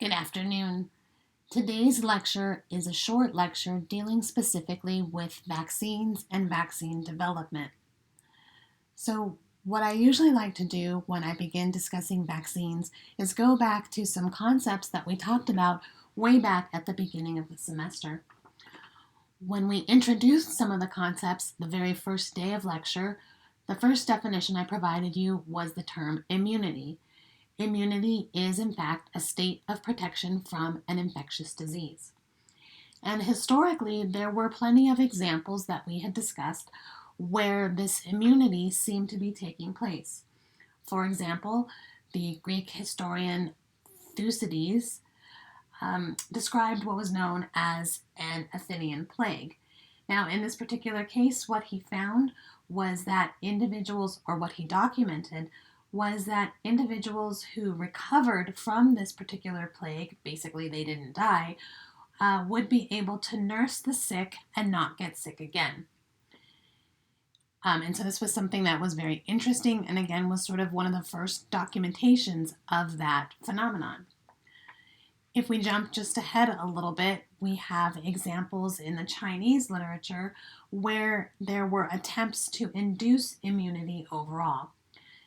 Good afternoon. Today's lecture is a short lecture dealing specifically with vaccines and vaccine development. So what I usually like to do when I begin discussing vaccines is go back to some concepts that we talked about way back at the beginning of the semester. When we introduced some of the concepts the very first day of lecture, the first definition I provided you was the term immunity. Immunity is, in fact, a state of protection from an infectious disease. And historically, there were plenty of examples that we had discussed where this immunity seemed to be taking place. For example, the Greek historian Thucydides described what was known as an Athenian plague. Now, in this particular case, what he found was that individuals, or what he documented, was that individuals who recovered from this particular plague, basically they didn't die, would be able to nurse the sick and not get sick again. And so this was something that was very interesting and again was sort of one of the first documentations of that phenomenon. If we jump just ahead a little bit, we have examples in the Chinese literature where there were attempts to induce immunity overall.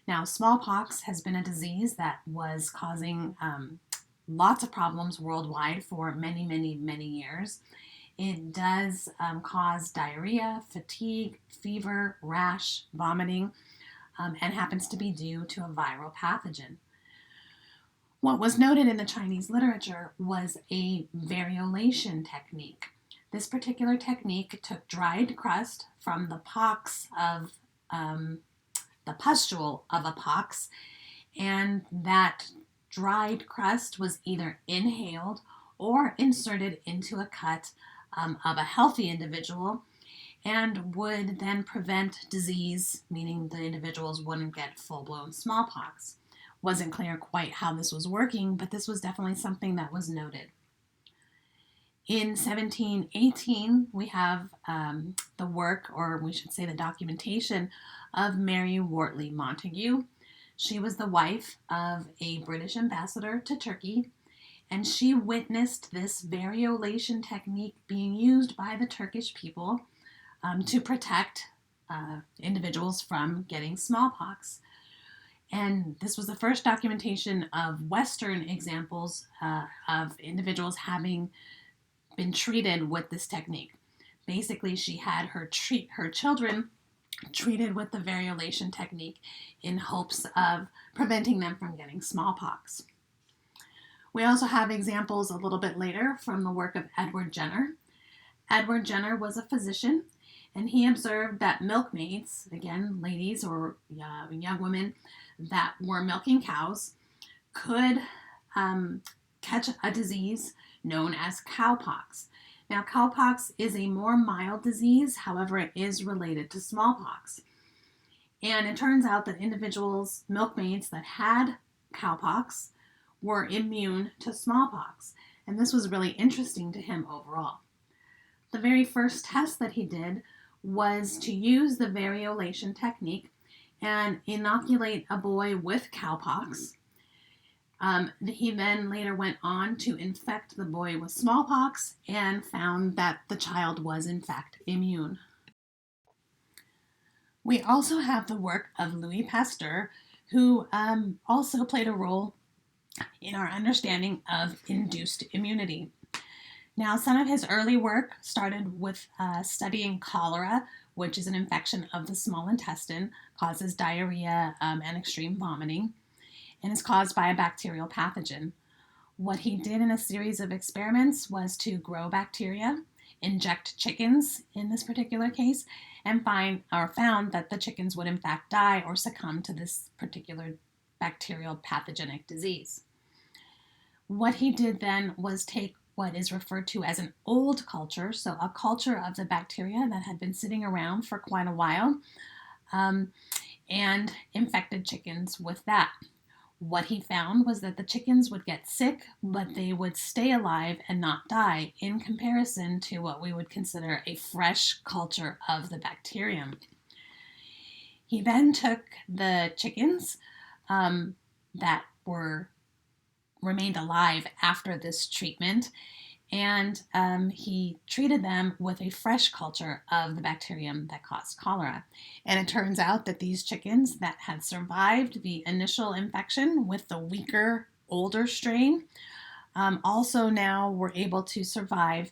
Now, smallpox has been a disease that was causing lots of problems worldwide for many, many, many years. It does cause diarrhea, fatigue, fever, rash, vomiting, and happens to be due to a viral pathogen. What was noted in the Chinese literature was a variolation technique. This particular technique took dried crust from the pox of the pustule of a pox, and that dried crust was either inhaled or inserted into a cut of a healthy individual and would then prevent disease, meaning the individuals wouldn't get full-blown smallpox. Wasn't clear quite how this was working, but this was definitely something that was noted. In 1718, we have the work, or we should say the documentation, of Mary Wortley Montagu. She was the wife of a British ambassador to Turkey, and she witnessed this variolation technique being used by the Turkish people to protect individuals from getting smallpox. And this was the first documentation of Western examples of individuals having been treated with this technique. Basically, she had her children treated with the variolation technique in hopes of preventing them from getting smallpox. We also have examples a little bit later from the work of Edward Jenner. Edward Jenner was a physician, and he observed that milkmaids, again, ladies or young women that were milking cows, could catch a disease known as cowpox. Now, cowpox is a more mild disease, however, it is related to smallpox. And it turns out that individuals, milkmaids that had cowpox, were immune to smallpox. And this was really interesting to him overall. The very first test that he did was to use the variolation technique and inoculate a boy with cowpox. He then later went on to infect the boy with smallpox and found that the child was in fact immune. We also have the work of Louis Pasteur, who also played a role in our understanding of induced immunity. Now, some of his early work started with studying cholera, which is an infection of the small intestine, causes diarrhea and extreme vomiting, and is caused by a bacterial pathogen. What he did in a series of experiments was to grow bacteria, inject chickens in this particular case, and found that the chickens would in fact die or succumb to this particular bacterial pathogenic disease. What he did then was take what is referred to as an old culture, so a culture of the bacteria that had been sitting around for quite a while, and infected chickens with that. What he found was that the chickens would get sick, but they would stay alive and not die in comparison to what we would consider a fresh culture of the bacterium. He then took the chickens that were remained alive after this treatment, and he treated them with a fresh culture of the bacterium that caused cholera. And it turns out that these chickens that had survived the initial infection with the weaker, older strain also now were able to survive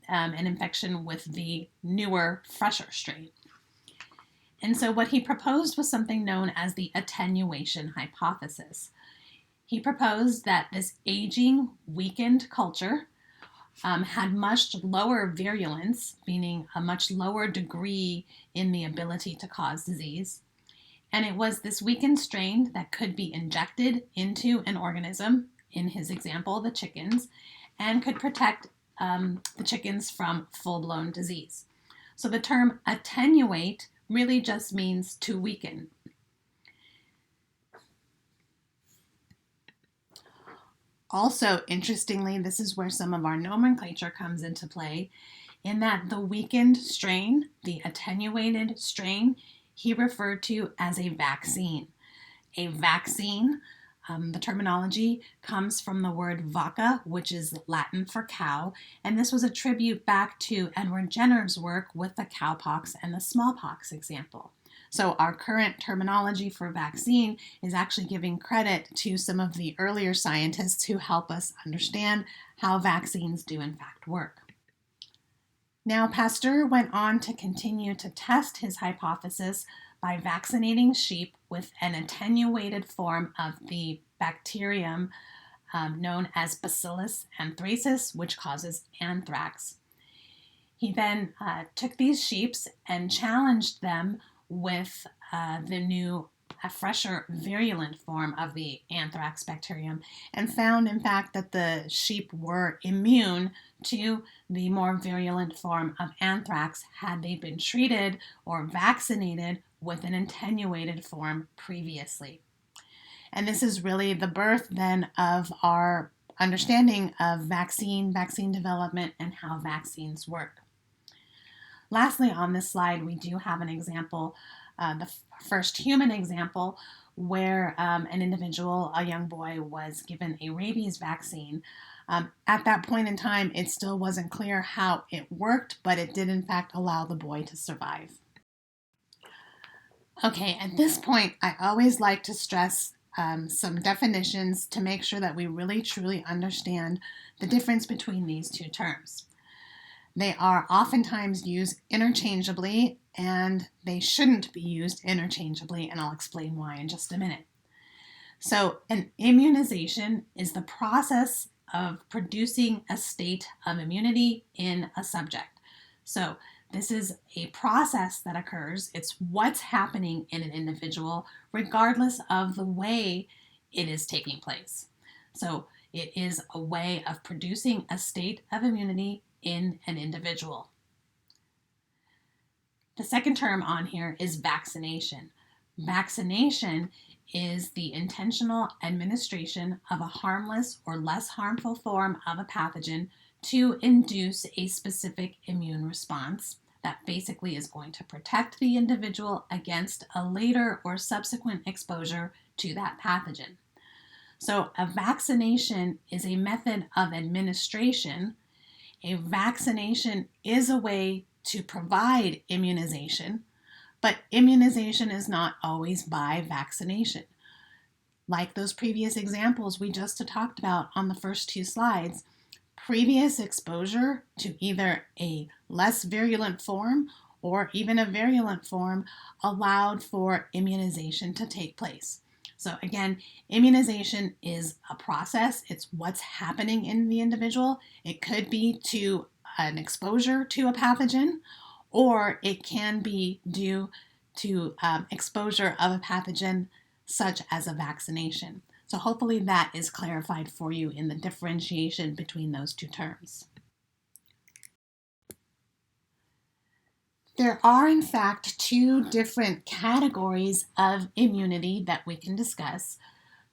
an infection with the newer, fresher strain. And so what he proposed was something known as the attenuation hypothesis. He proposed that this aging, weakened culture had much lower virulence, meaning a much lower degree in the ability to cause disease. And it was this weakened strain that could be injected into an organism, in his example, the chickens, and could protect the chickens from full-blown disease. So the term attenuate really just means to weaken. Also, interestingly, this is where some of our nomenclature comes into play, in that the weakened strain, the attenuated strain, he referred to as a vaccine. A vaccine, the terminology comes from the word vacca, which is Latin for cow, and this was a tribute back to Edward Jenner's work with the cowpox and the smallpox example. So our current terminology for vaccine is actually giving credit to some of the earlier scientists who help us understand how vaccines do in fact work. Now, Pasteur went on to continue to test his hypothesis by vaccinating sheep with an attenuated form of the bacterium known as Bacillus anthracis, which causes anthrax. He then took these sheep and challenged them with the new, fresher, virulent form of the anthrax bacterium, and found, in fact, that the sheep were immune to the more virulent form of anthrax had they been treated or vaccinated with an attenuated form previously. And this is really the birth then of our understanding of vaccine development, and how vaccines work. Lastly, on this slide, we do have an example, the first human example, where an individual, a young boy, was given a rabies vaccine. At that point in time, it still wasn't clear how it worked, but it did in fact allow the boy to survive. Okay, at this point, I always like to stress some definitions to make sure that we really truly understand the difference between these two terms. They are oftentimes used interchangeably, and they shouldn't be used interchangeably, and I'll explain why in just a minute. So an immunization is the process of producing a state of immunity in a subject. So this is a process that occurs. It's what's happening in an individual, regardless of the way it is taking place. So it is a way of producing a state of immunity in an individual. The second term on here is vaccination. Vaccination is the intentional administration of a harmless or less harmful form of a pathogen to induce a specific immune response that basically is going to protect the individual against a later or subsequent exposure to that pathogen. So a vaccination is a method of administration. A vaccination is a way to provide immunization, but immunization is not always by vaccination. Like those previous examples we just talked about on the first two slides, previous exposure to either a less virulent form or even a virulent form allowed for immunization to take place. So again, immunization is a process. It's what's happening in the individual. It could be to an exposure to a pathogen, or it can be due to exposure of a pathogen such as a vaccination. So hopefully that is clarified for you in the differentiation between those two terms. There are, in fact, two different categories of immunity that we can discuss.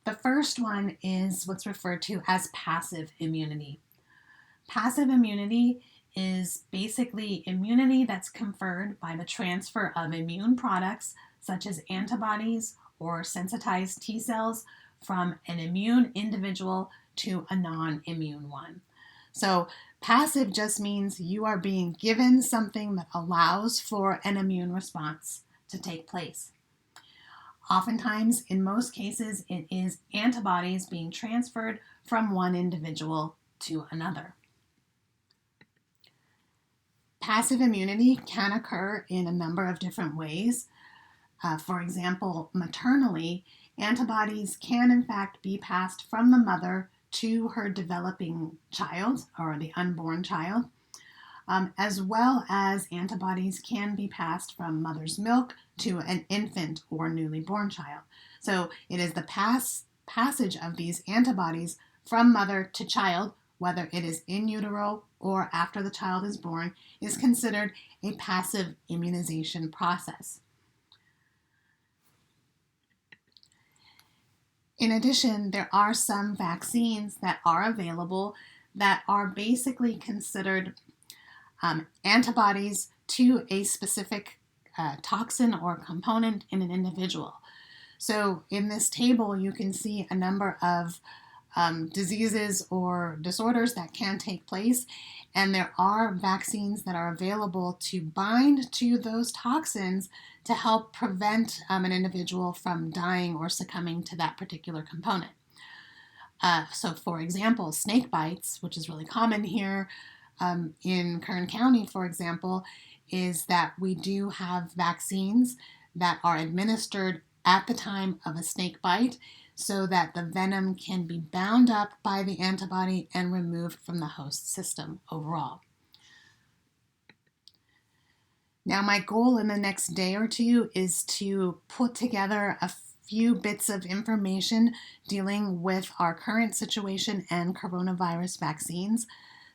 The first one is what's referred to as passive immunity. Passive immunity is basically immunity that's conferred by the transfer of immune products, such as antibodies or sensitized T cells, from an immune individual to a non-immune one. So passive just means you are being given something that allows for an immune response to take place. Oftentimes, in most cases, it is antibodies being transferred from one individual to another. Passive immunity can occur in a number of different ways. For example, maternally, antibodies can in fact be passed from the mother to her developing child or the unborn child, as well as antibodies can be passed from mother's milk to an infant or newly born child. So it is the passage of these antibodies from mother to child, whether it is in utero or after the child is born, is considered a passive immunization process. In addition, there are some vaccines that are available that are basically considered antibodies to a specific toxin or component in an individual. So in this table, you can see a number of diseases or disorders that can take place, and there are vaccines that are available to bind to those toxins to help prevent an individual from dying or succumbing to that particular component. So for example, snake bites, which is really common here in Kern County, for example, is that we do have vaccines that are administered at the time of a snake bite so that the venom can be bound up by the antibody and removed from the host system overall. Now, my goal in the next day or two is to put together a few bits of information dealing with our current situation and coronavirus vaccines.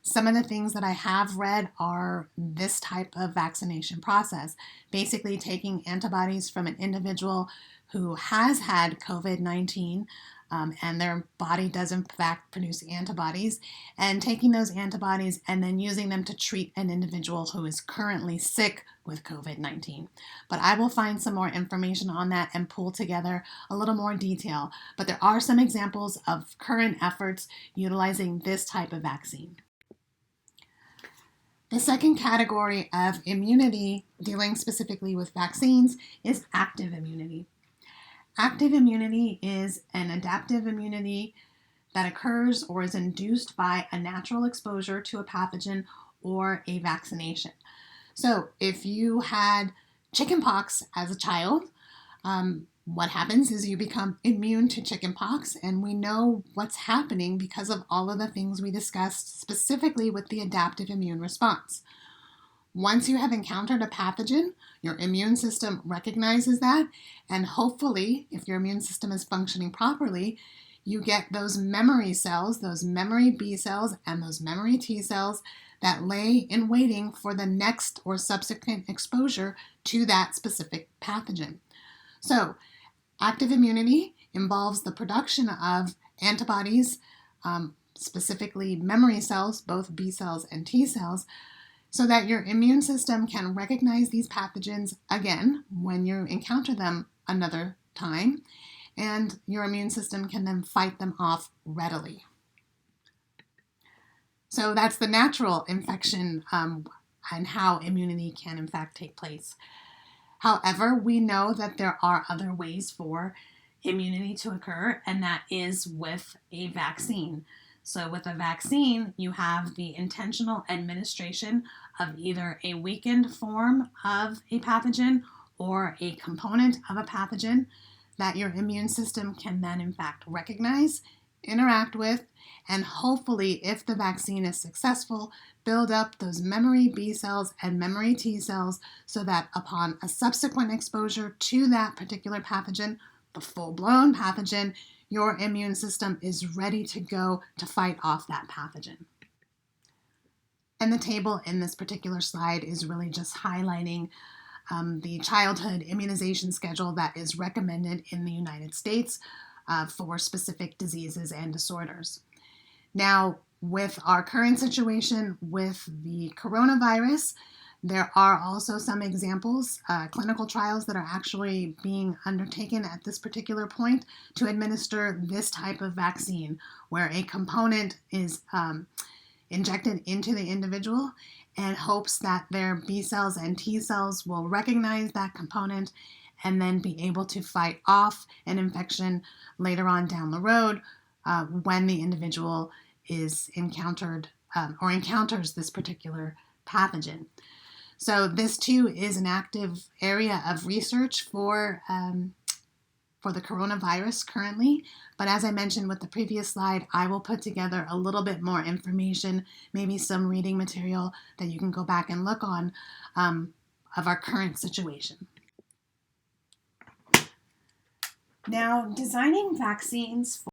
Some of the things that I have read are this type of vaccination process, basically taking antibodies from an individual who has had COVID-19 and their body does in fact produce antibodies, and taking those antibodies and then using them to treat an individual who is currently sick with COVID-19. But I will find some more information on that and pull together a little more detail. But there are some examples of current efforts utilizing this type of vaccine. The second category of immunity, dealing specifically with vaccines, is active immunity. Active immunity is an adaptive immunity that occurs or is induced by a natural exposure to a pathogen or a vaccination. So if you had chickenpox as a child, what happens is you become immune to chickenpox, and we know what's happening because of all of the things we discussed specifically with the adaptive immune response. Once you have encountered a pathogen, your immune system recognizes that, and hopefully, if your immune system is functioning properly, you get those memory cells, those memory B cells, and those memory T cells that lay in waiting for the next or subsequent exposure to that specific pathogen. So, active immunity involves the production of antibodies, specifically memory cells, both B cells and T cells, so that your immune system can recognize these pathogens again when you encounter them another time, and your immune system can then fight them off readily. So that's the natural infection and how immunity can in fact take place. However, we know that there are other ways for immunity to occur, and that is with a vaccine. So with a vaccine, you have the intentional administration of either a weakened form of a pathogen or a component of a pathogen that your immune system can then in fact recognize, interact with, and hopefully, if the vaccine is successful, build up those memory B cells and memory T cells so that upon a subsequent exposure to that particular pathogen, the full-blown pathogen, your immune system is ready to go to fight off that pathogen. And the table in this particular slide is really just highlighting the childhood immunization schedule that is recommended in the United States for specific diseases and disorders. Now, with our current situation with the coronavirus, There are also some examples, clinical trials that are actually being undertaken at this particular point to administer this type of vaccine, where a component is injected into the individual and hopes that their B cells and T cells will recognize that component and then be able to fight off an infection later on down the road when the individual is encountered or encounters this particular pathogen. So this too is an active area of research for the coronavirus currently. But as I mentioned with the previous slide, I will put together a little bit more information, maybe some reading material that you can go back and look on of our current situation. Now, designing vaccines